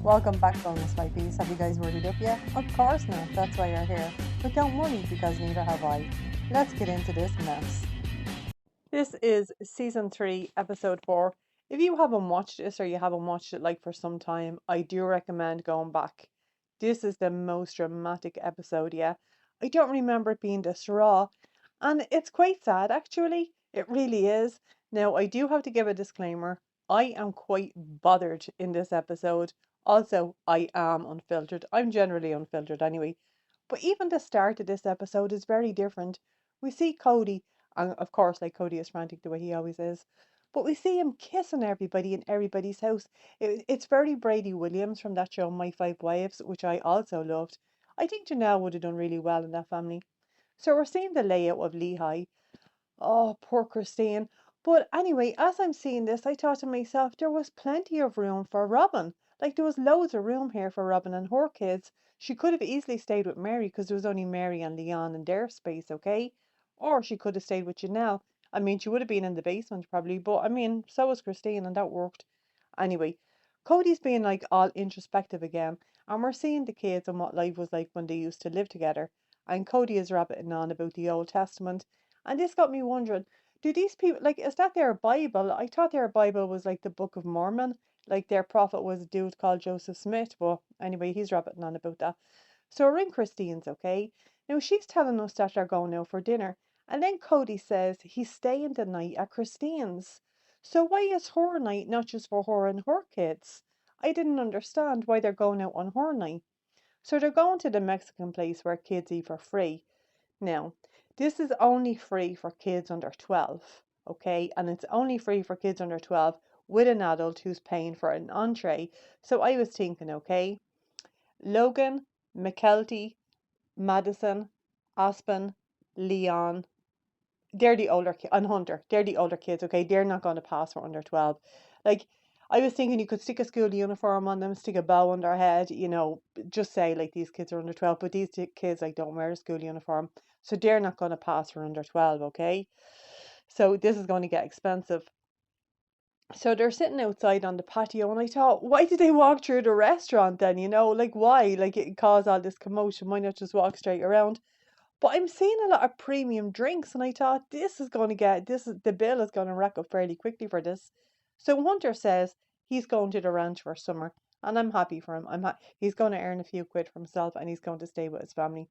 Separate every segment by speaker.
Speaker 1: Welcome back, bonus lifeies. Have you guys worried up yet? Of course not, that's why you're here. But don't worry, because neither have I. Let's get into this mess. This is season 3, episode 4. If you haven't watched this or you haven't watched it like for some time, I do recommend going back. This is the most dramatic episode, yeah. I don't remember it being this raw, and it's quite sad actually. It really is. Now, I do have to give a disclaimer. I am quite bothered in this episode. Also, I am unfiltered. I'm generally unfiltered anyway. But even the start of this episode is very different. We see Kody, and of course, like Kody is frantic the way he always is. But we see him kissing everybody in everybody's house. It's very Brady Williams from that show, My Five Wives, which I also loved. I think Janelle would have done really well in that family. So we're seeing the layout of Lehigh. Oh, poor Christine. But anyway, as I'm seeing this, I thought to myself, there was plenty of room for Robyn. Like, there was loads of room here for Robyn and her kids. She could have easily stayed with Mary because there was only Mary and Leon in their space, okay? Or she could have stayed with Janelle. I mean, she would have been in the basement probably, but I mean, so was Christine, and that worked. Anyway, Cody's being like all introspective again, and we're seeing the kids and what life was like when they used to live together. And Kody is rabbiting on about the Old Testament, and this got me wondering, do these people, like, is that their Bible? I thought their Bible was like the Book of Mormon. Like their prophet was a dude called Joseph Smith. But anyway, he's rabbiting on about that. So we're in Christine's, okay? Now she's telling us that they're going out for dinner. And then Kody says he's staying the night at Christine's. So why is her night not just for her and her kids? I didn't understand why they're going out on her night. So they're going to the Mexican place where kids eat for free. Now, this is only free for kids under 12, okay? And it's only free for kids under 12 with an adult who's paying for an entree. So I was thinking, okay, Logan, McKelty, Madison, Aspen, Leon, they're the older kids, and Hunter, they're the older kids, okay? They're not going to pass for under 12. Like, I was thinking you could stick a school uniform on them, stick a bow on their head, just say like these kids are under 12, but these kids like don't wear a school uniform. So they're not going to pass for under 12, okay? So this is going to get expensive. So they're sitting outside on the patio, and I thought, why did they walk through the restaurant then? Like why? Like it caused all this commotion. Why not just walk straight around? But I'm seeing a lot of premium drinks, and I thought the bill is going to rack up fairly quickly for this. So Hunter says he's going to the ranch for summer, and I'm happy for him. He's going to earn a few quid for himself, and he's going to stay with his family.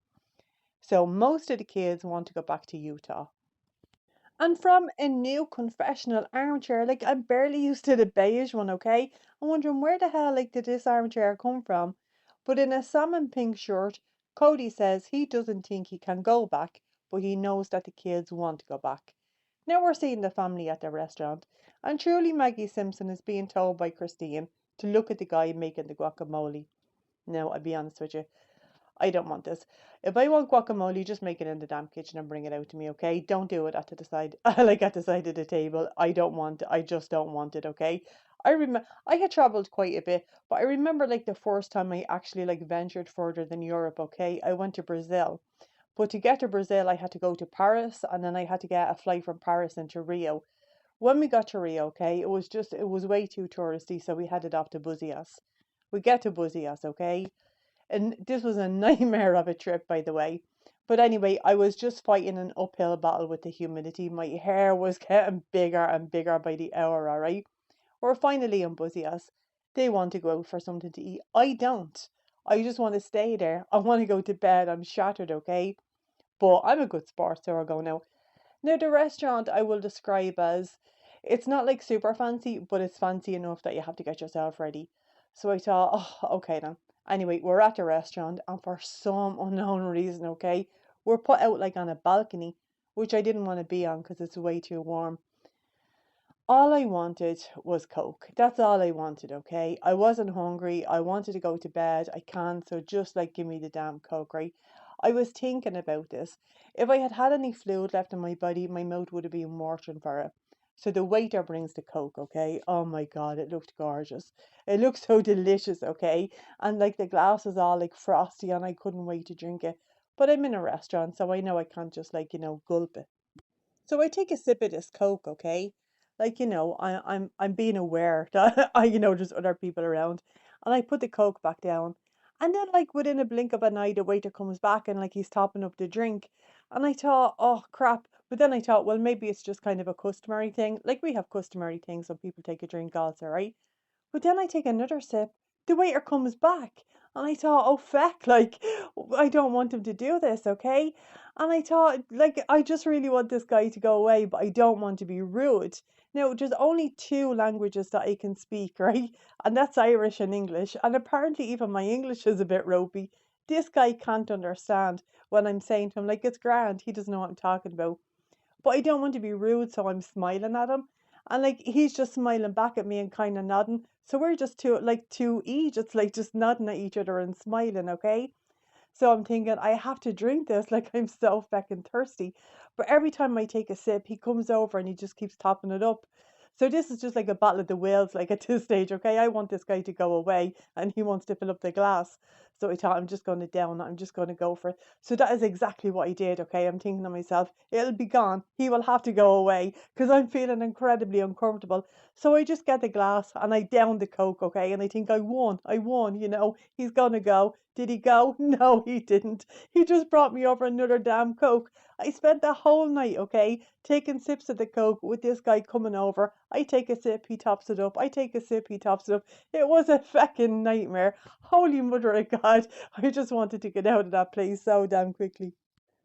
Speaker 1: So most of the kids want to go back to Utah. And from a new confessional armchair, like I'm barely used to the beige one, okay? I'm wondering where the hell like did this armchair come from? But in a salmon pink shirt, Kody says he doesn't think he can go back, but he knows that the kids want to go back. Now we're seeing the family at the restaurant, and truly Maggie Simpson is being told by Christine to look at the guy making the guacamole. Now, I'll be honest with you, I don't want this. If I want guacamole, just make it in the damn kitchen and bring it out to me, okay? Don't do it at the side, like at the side of the table. I don't want it. I just don't want it, okay? I had traveled quite a bit, but I remember like the first time I actually like ventured further than Europe, okay? I went to Brazil. But to get to Brazil, I had to go to Paris, and then I had to get a flight from Paris into Rio. When we got to Rio, okay, it was way too touristy, so we headed off to Buzios. We get to Buzios, okay? And this was a nightmare of a trip, by the way. But anyway, I was just fighting an uphill battle with the humidity. My hair was getting bigger and bigger by the hour, all right? We're finally in Buzios. They want to go out for something to eat. I don't. I just want to stay there. I want to go to bed. I'm shattered, okay? But I'm a good sport, so we're going out. Now, the restaurant I will describe as it's not like super fancy, but it's fancy enough that you have to get yourself ready. So I thought, oh, okay then. Anyway, we're at the restaurant, and for some unknown reason, okay, we're put out like on a balcony, which I didn't want to be on because it's way too warm. All I wanted was Coke. That's all I wanted, okay? I wasn't hungry. I wanted to go to bed. I can't, so just like give me the damn Coke, right? I was thinking about this. If I had had any fluid left in my body, my mouth would have been watering for it. So the waiter brings the Coke, okay? Oh my God, it looked gorgeous. It looked so delicious, okay? And like the glass was all like frosty, and I couldn't wait to drink it. But I'm in a restaurant, so I know I can't just like, gulp it. So I take a sip of this Coke, okay? Like, I'm being aware that there's other people around. And I put the Coke back down. And then like within a blink of an eye, the waiter comes back and like he's topping up the drink. And I thought, oh crap. But then I thought, well, maybe it's just kind of a customary thing. Like we have customary things when people take a drink also, right? But then I take another sip, the waiter comes back, and I thought, oh feck, like I don't want him to do this, okay? And I thought, like, I just really want this guy to go away, but I don't want to be rude. Now, there's only two languages that I can speak, right? And that's Irish and English. And apparently, even my English is a bit ropey. This guy can't understand when I'm saying to him, like, it's grand. He doesn't know what I'm talking about. But I don't want to be rude, so I'm smiling at him. And like he's just smiling back at me and kind of nodding. So we're just two Egypts, like just nodding at each other and smiling, okay? So I'm thinking I have to drink this, like I'm so fucking thirsty. But every time I take a sip, he comes over and he just keeps topping it up. So this is just like a battle of the whales, like at this stage, okay? I want this guy to go away and he wants to fill up the glass. So I thought I'm just going to down it. I'm just going to go for it. So that is exactly what I did, okay? I'm thinking to myself, it'll be gone. He will have to go away because I'm feeling incredibly uncomfortable. So I just get the glass and I down the Coke, okay? And I think I won. I won, He's going to go. Did he go? No, he didn't. He just brought me over another damn Coke. I spent the whole night, okay, taking sips of the Coke with this guy coming over. I take a sip, he tops it up. I take a sip, he tops it up. It was a fucking nightmare. Holy mother of God. I just wanted to get out of that place so damn quickly.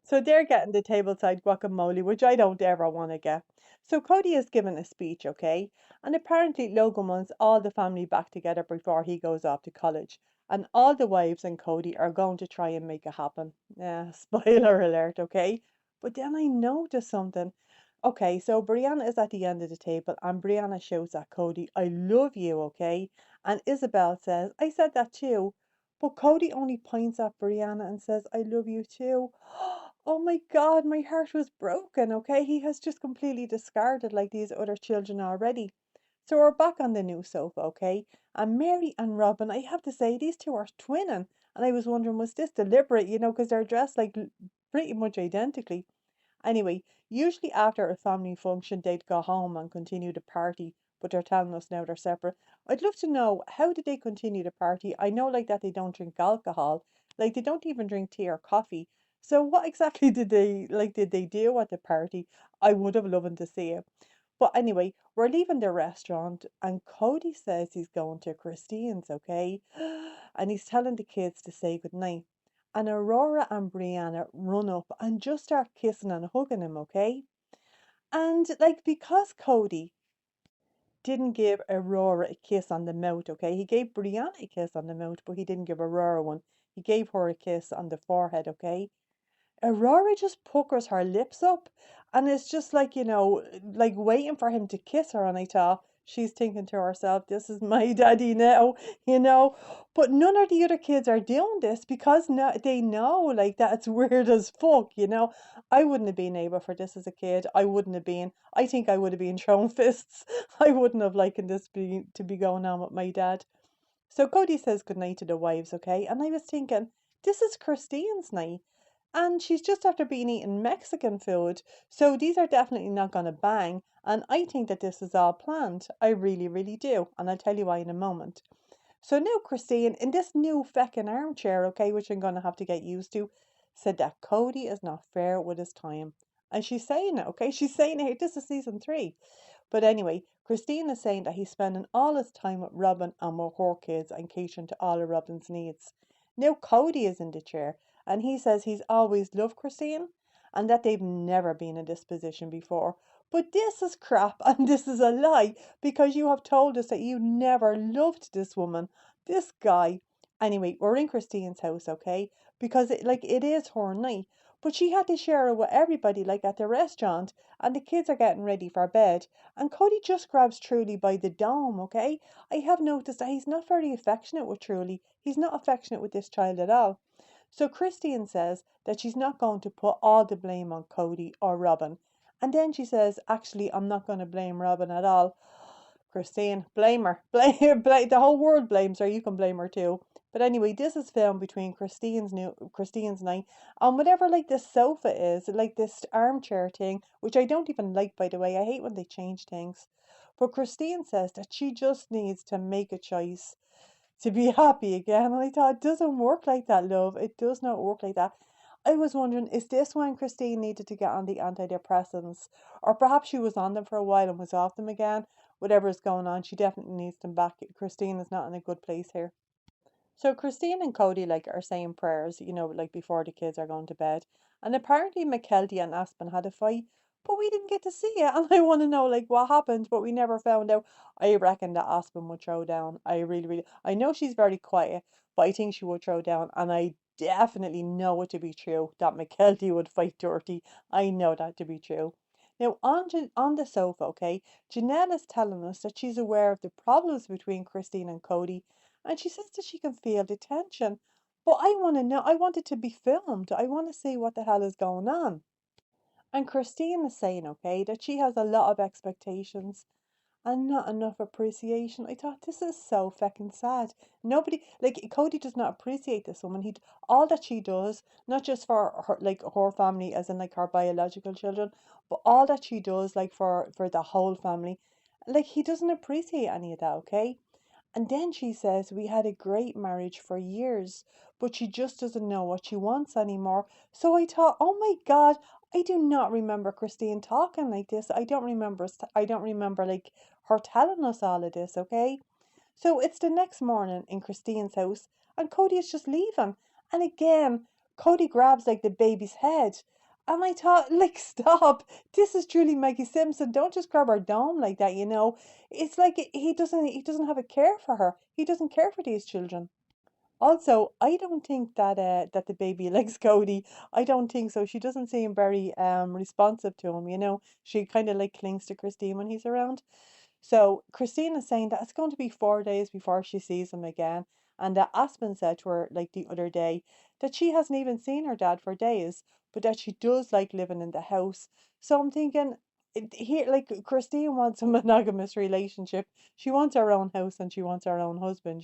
Speaker 1: So they're getting the tableside guacamole, which I don't ever want to get. So Cody is giving a speech, okay? And apparently Logan wants all the family back together before he goes off to college. And all the wives and Cody are going to try and make it happen. Yeah, spoiler alert, okay? But then I noticed something. Okay, so Brianna is at the end of the table and Brianna shouts at Cody, I love you, okay? And Isabel says, I said that too. But Cody only points at Brianna and says, I love you too. Oh my God, my heart was broken, okay? He has just completely discarded like these other children already. So we're back on the new sofa, okay? And Mary and Robin, I have to say, these two are twinning. And I was wondering, was this deliberate, because they're dressed like pretty much identically. Anyway, usually after a family function, they'd go home and continue the party, but they're telling us now they're separate. I'd love to know, how did they continue the party? I know like that they don't drink alcohol, like they don't even drink tea or coffee. So what exactly did they do at the party? I would have loved to see it. But anyway, we're leaving the restaurant and Cody says he's going to Christine's, okay? And he's telling the kids to say goodnight. And Aurora and Brianna run up and just start kissing and hugging him, okay? And like because Cody didn't give Aurora a kiss on the mouth, okay? He gave Brianna a kiss on the mouth, but he didn't give Aurora one. He gave her a kiss on the forehead, okay? Aurora just puckers her lips up and it's just like, like waiting for him to kiss her. And I thought, she's thinking to herself, this is my daddy now, you know. But none of the other kids are doing this because no, they know like that's weird as fuck. I wouldn't have been able for this as a kid. I wouldn't have been. I think I would have been throwing fists. I wouldn't have liked to be going on with my dad. So Cody says goodnight to the wives, okay? And I was thinking, this is Christine's night. And she's just after being eating Mexican food. So these are definitely not going to bang. And I think that this is all planned. I really, really do. And I'll tell you why in a moment. So now Christine, in this new feckin' armchair, okay, which I'm going to have to get used to, said that Cody is not fair with his time. And she's saying it, okay? She's saying it. This is season 3. But anyway, Christine is saying that he's spending all his time with Robin and with her kids and catering to all of Robin's needs. Now Cody is in the chair and he says he's always loved Christine and that they've never been in this position before. But this is crap and this is a lie because you have told us that you never loved this woman, this guy. Anyway, we're in Christine's house, okay? Because it is her night. But she had to share it with everybody, like at the restaurant, and the kids are getting ready for bed. And Cody just grabs Truly by the dome, okay? I have noticed that he's not very affectionate with Truly. He's not affectionate with this child at all. So Christine says that she's not going to put all the blame on Cody or Robin. And then she says, actually, I'm not going to blame Robin at all. Christine, blame her. Blame the whole world blames her. You can blame her too. But anyway, this is filmed between Christine's night and whatever like this sofa is, like this armchair thing, which I don't even like by the way. I hate when they change things. But Christine says that she just needs to make a choice to be happy again. And I thought, it doesn't work like that, love. It does not work like that. I was wondering, is this when Christine needed to get on the antidepressants? Or perhaps she was on them for a while and was off them again? Whatever is going on, she definitely needs them back. Christine is not in a good place here. So Christine and Kody are saying prayers, before the kids are going to bed. And apparently McKelty and Aspen had a fight, but we didn't get to see it. And I want to know what happened, but we never found out. I reckon that Aspen would throw down. I really, really, I know she's very quiet, but I think she would throw down. And I definitely know it to be true that McKelty would fight Dirty. I know that to be true. Now on the sofa, okay, Janelle is telling us that she's aware of the problems between Christine and Kody, and she says that she can feel the tension. But I want to know, I want it to be filmed. I want to see what the hell is going on. And Christine is saying, okay, that she has a lot of expectations and not enough appreciation. I thought, this is so fucking sad. Nobody, Kody does not appreciate this woman. All that she does, not just for her, her family, as in her biological children, but all that she does, for the whole family, he doesn't appreciate any of that, okay? And then she says, we had a great marriage for years, but she just doesn't know what she wants anymore. So I thought, oh my God, I do not remember Christine talking like this. I don't remember her telling us all of this, okay? So it's the next morning in Christine's house, and Kody is just leaving. And again, Kody grabs the baby's head. And I thought, stop. This is truly Maggie Simpson. Don't just grab her dome like that. It's like he doesn't have a care for her. He doesn't care for these children. Also, I don't think that the baby likes Kody. I don't think so. She doesn't seem very responsive to him. She kind of clings to Christine when he's around. So Christine is saying that it's going to be 4 days before she sees him again, and that Aspen said to her the other day that she hasn't even seen her dad for days, but that she does like living in the house. So I'm thinking, here, Christine wants a monogamous relationship. She wants her own house and she wants her own husband.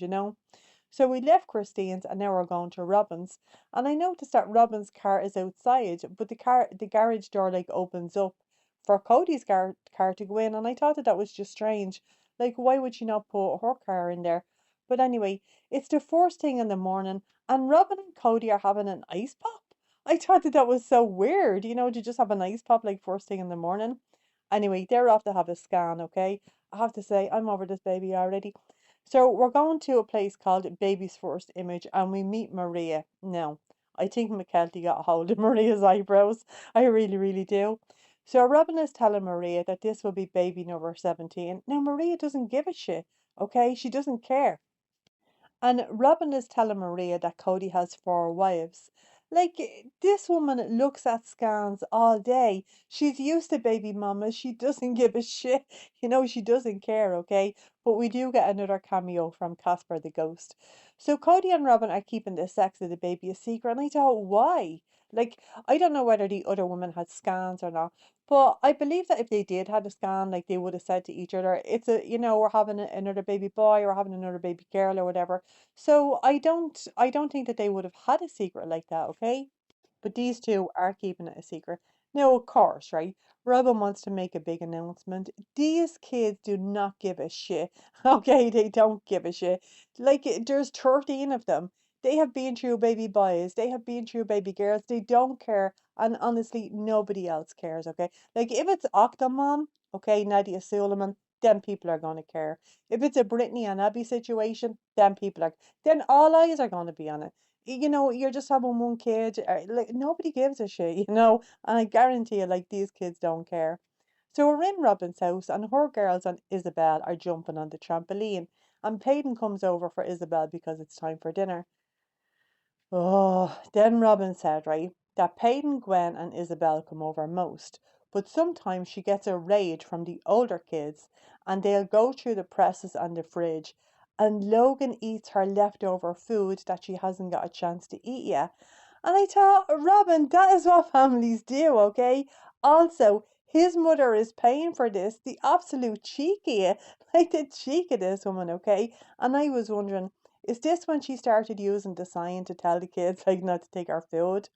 Speaker 1: So we left Christine's and now we're going to Robyn's. And I noticed that Robyn's car is outside, but the garage door opens up for Cody's car to go in, and I thought that was just strange. Why would she not put her car in there? But anyway, it's the first thing in the morning, and Robyn and Kody are having an ice pop. I thought that was so weird, to just have an ice pop first thing in the morning. Anyway, they're off to have a scan, okay? I have to say, I'm over this baby already. So we're going to a place called Baby's First Image, and we meet Maria. Now, I think McKelty got a hold of Maria's eyebrows. I really, really do. So Robyn is telling Maria that this will be baby number 17. Now, Maria doesn't give a shit, okay? She doesn't care. And Robyn is telling Maria that Kody has 4 wives. This woman looks at scans all day. She's used to baby mamas. She doesn't give a shit. She doesn't care, okay? But we do get another cameo from Casper the ghost. So Kody and Robyn are keeping the sex of the baby a secret. And I thought, why? I don't know whether the other woman had scans or not. But I believe that if they did have a scan, they would have said to each other, it's we're having another baby boy or having another baby girl or whatever. So I don't think that they would have had a secret like that, okay? But these two are keeping it a secret. Now, of course, right? Robyn wants to make a big announcement. These kids do not give a shit. Okay, they don't give a shit. There's 13 of them. They have been through baby boys. They have been through baby girls. They don't care. And honestly, nobody else cares, okay? If it's Octomom, okay, Nadia Suleiman, then people are going to care. If it's a Brittany and Abby situation, then all eyes are going to be on it. You're just having one kid. Nobody gives a shit. And I guarantee you, these kids don't care. So we're in Robyn's house, and her girls and Isabel are jumping on the trampoline. And Peyton comes over for Isabel because it's time for dinner. Oh, then Robyn said, right, that Peyton, Gwen, and Isabel come over most, but sometimes she gets a raid from the older kids, and they'll go through the presses and the fridge, and Logan eats her leftover food that she hasn't got a chance to eat yet. And I thought, Robyn, that is what families do, okay? Also, his mother is paying for this, the absolute cheeky, the cheek of this woman, okay? And I was wondering, is this when she started using the sign to tell the kids not to take our food?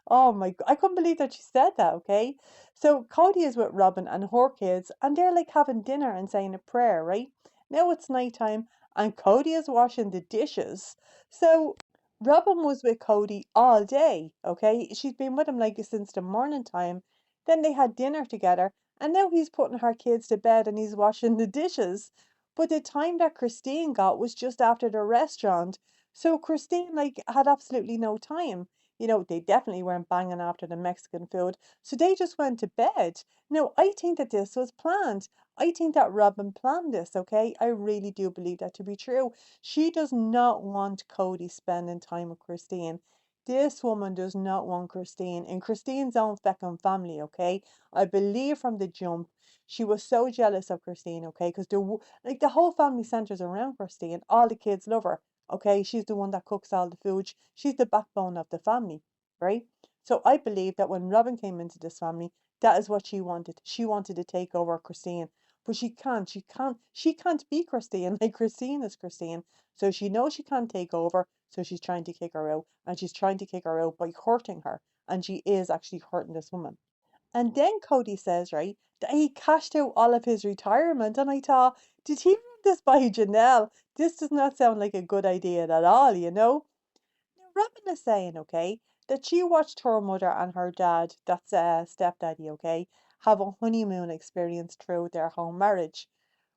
Speaker 1: Oh my God, I couldn't believe that she said that, okay? So Cody is with Robin and her kids, and they're like having dinner and saying a prayer, right? Now it's nighttime, and Cody is washing the dishes. So Robin was with Cody all day, okay? She's been with him like since the morning time. Then they had dinner together, and now he's putting her kids to bed and he's washing the dishes. But the time that Christine got was just after the restaurant. So Christine like had absolutely no time. You know, they definitely weren't banging after the Mexican food, so they just went to bed. Now, I think that this was planned. I think that Robin planned this, okay? I really do believe that to be true. She does not want Cody spending time with Christine. This woman does not want Christine in Christine's own feckin' family, okay? I believe from the jump she was so jealous of Christine, okay? Because like the whole family centers around Christine. All the kids love her. Okay, she's the one that cooks all the food. She's the backbone of the family, right? So I believe that when Robin came into this family, that is what she wanted. She wanted to take over Christine. But she can't. She can't be Christine like Christine is Christine. So she knows she can't take over. So she's trying to kick her out. And she's trying to kick her out by hurting her. And she is actually hurting this woman. And then Cody says, right, that he cashed out all of his retirement. And I thought, did he run this by Janelle? This does not sound like a good idea at all, you know? Now, Robin is saying, okay, that she watched her mother and her dad, that's stepdaddy, okay, have a honeymoon experience through their home marriage.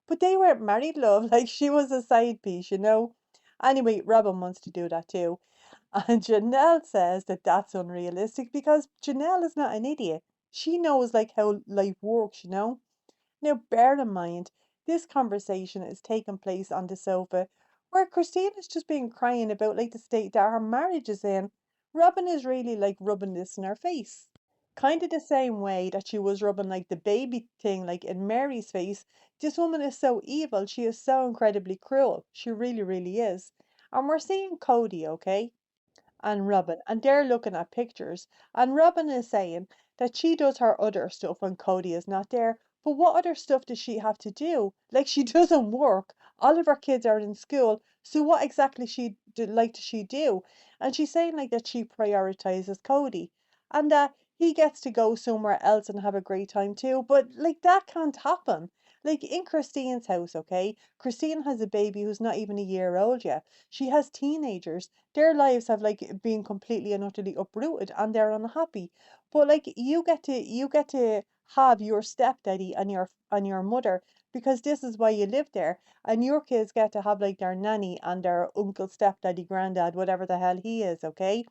Speaker 1: But they weren't married, love. Like she was a side piece, you know? Anyway, Robin wants to do that too. And Janelle says that that's unrealistic because Janelle is not an idiot. She knows like how life works, you know? Now bear in mind, this conversation is taking place on the sofa where Christine is just being crying about like the state that her marriage is in. Robin is really like rubbing this in her face. Kind of the same way that she was rubbing like the baby thing like in Mary's face. This woman is so evil. She is so incredibly cruel. She really, really is. And we're seeing Cody, okay? And Robin, and they're looking at pictures. And Robin is saying that she does her other stuff when Cody is not there. But what other stuff does she have to do? Like she doesn't work. All of her kids are in school. So what exactly like does she do? And she's saying like that she prioritizes Cody, and that he gets to go somewhere else and have a great time too. But like that can't happen. Like in Christine's house, okay? Christine has a baby who's not even a year old yet. She has teenagers. Their lives have like been completely and utterly uprooted and they're unhappy. But like you get to have your stepdaddy and your mother because this is why you live there. And your kids get to have like their nanny and their uncle, stepdaddy, granddad, whatever the hell he is, okay?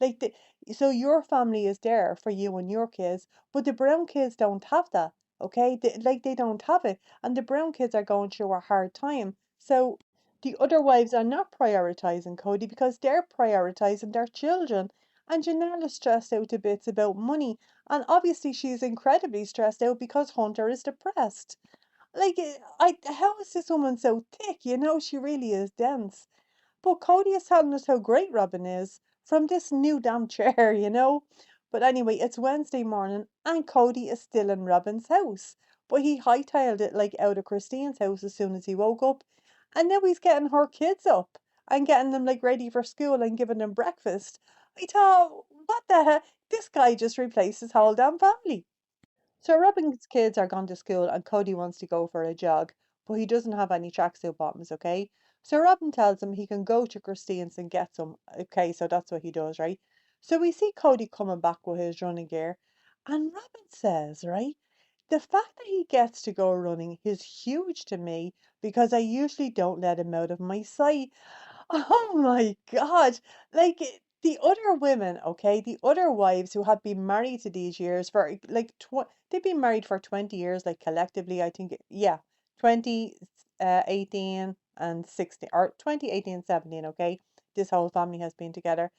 Speaker 1: Like so your family is there for you and your kids, but the brown kids don't have that. Okay, they don't have it, and the brown kids are going through a hard time. So the other wives are not prioritizing Cody because they're prioritizing their children. And Janelle is stressed out to bits about money. And obviously she's incredibly stressed out because Hunter is depressed. Like, how is this woman so thick? You know, she really is dense. But Cody is telling us how great Robin is from this new damn chair, you know? But anyway, it's Wednesday morning and Cody is still in Robin's house. But he hightailed it like out of Christine's house as soon as he woke up. And now he's getting her kids up and getting them like ready for school and giving them breakfast. I thought, what the heck? This guy just replaced his whole damn family. So Robin's kids are gone to school and Cody wants to go for a jog, but he doesn't have any tracksuit bottoms, okay? So Robin tells him he can go to Christine's and get some. Okay, so that's what he does, right? So we see Cody coming back with his running gear, and Robin says, right, the fact that he gets to go running is huge to me because I usually don't let him out of my sight. Oh my God. Like the other women, okay, the other wives who have been married to these years for like they've been married for 20 years, like collectively, I think, yeah, 20, 18 and 16, or 2018 and 17, okay? This whole family has been together.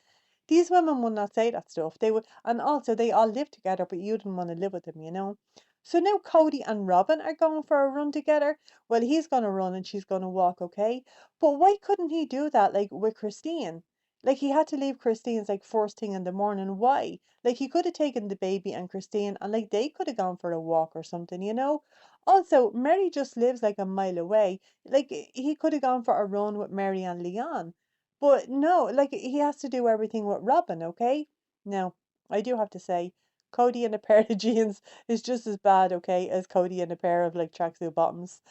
Speaker 1: These women would not say that stuff. They would, and also they all live together, but you didn't want to live with them, you know? So now Cody and Robin are going for a run together. Well, he's going to run and she's going to walk, okay? But why couldn't he do that like with Christine? Like he had to leave Christine's like first thing in the morning. Why? Like he could have taken the baby and Christine and like they could have gone for a walk or something, you know? Also, Mary just lives like a mile away. Like he could have gone for a run with Mary and Leon. But no, like he has to do everything with Robin, okay? No. I do have to say, Kody in a pair of jeans is just as bad, okay, as Kody in a pair of like tracksuit bottoms.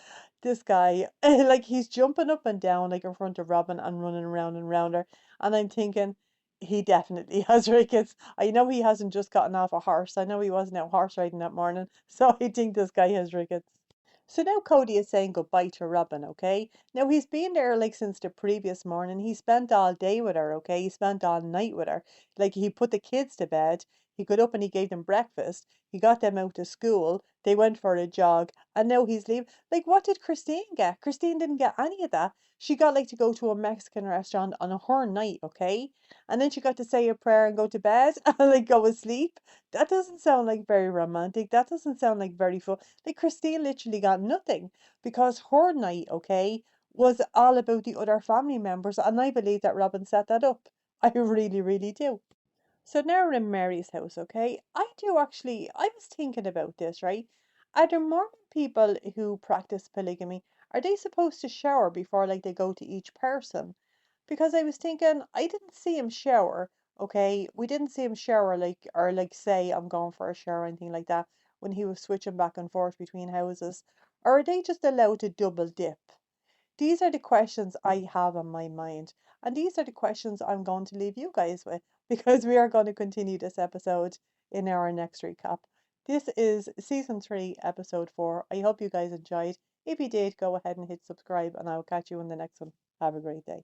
Speaker 1: This guy, like he's jumping up and down like in front of Robyn and running around and around her, and I'm thinking he definitely has rickets. I know he hasn't just gotten off a horse. I know he wasn't out horse riding that morning, so I think this guy has rickets. So now Kody is saying goodbye to Robyn, okay? Now he's been there like since the previous morning. He spent all day with her, okay? He spent all night with her. Like he put the kids to bed. He got up and he gave them breakfast. He got them out to school. They went for a jog. And now he's leaving. Like what did Christine get? Christine didn't get any of that. She got like to go to a Mexican restaurant on her night, okay? And then she got to say a prayer and go to bed and like go asleep. That doesn't sound like very romantic. That doesn't sound like very fun. Like Christine literally got nothing because her night, okay, was all about the other family members, and I believe that Robyn set that up. I really, really do. So now we're in Mary's house, okay? I was thinking about this, right? Are there more people who practice polygamy? Are they supposed to shower before like they go to each person? Because I was thinking, I didn't see him shower, okay? We didn't see him shower like, or like say, I'm going for a shower or anything like that when he was switching back and forth between houses. Or are they just allowed to double dip? These are the questions I have on my mind. And these are the questions I'm going to leave you guys with because we are going to continue this episode in our next recap. This is season 3, episode 4. I hope you guys enjoyed. If you did, go ahead and hit subscribe, and I'll catch you in the next one. Have a great day.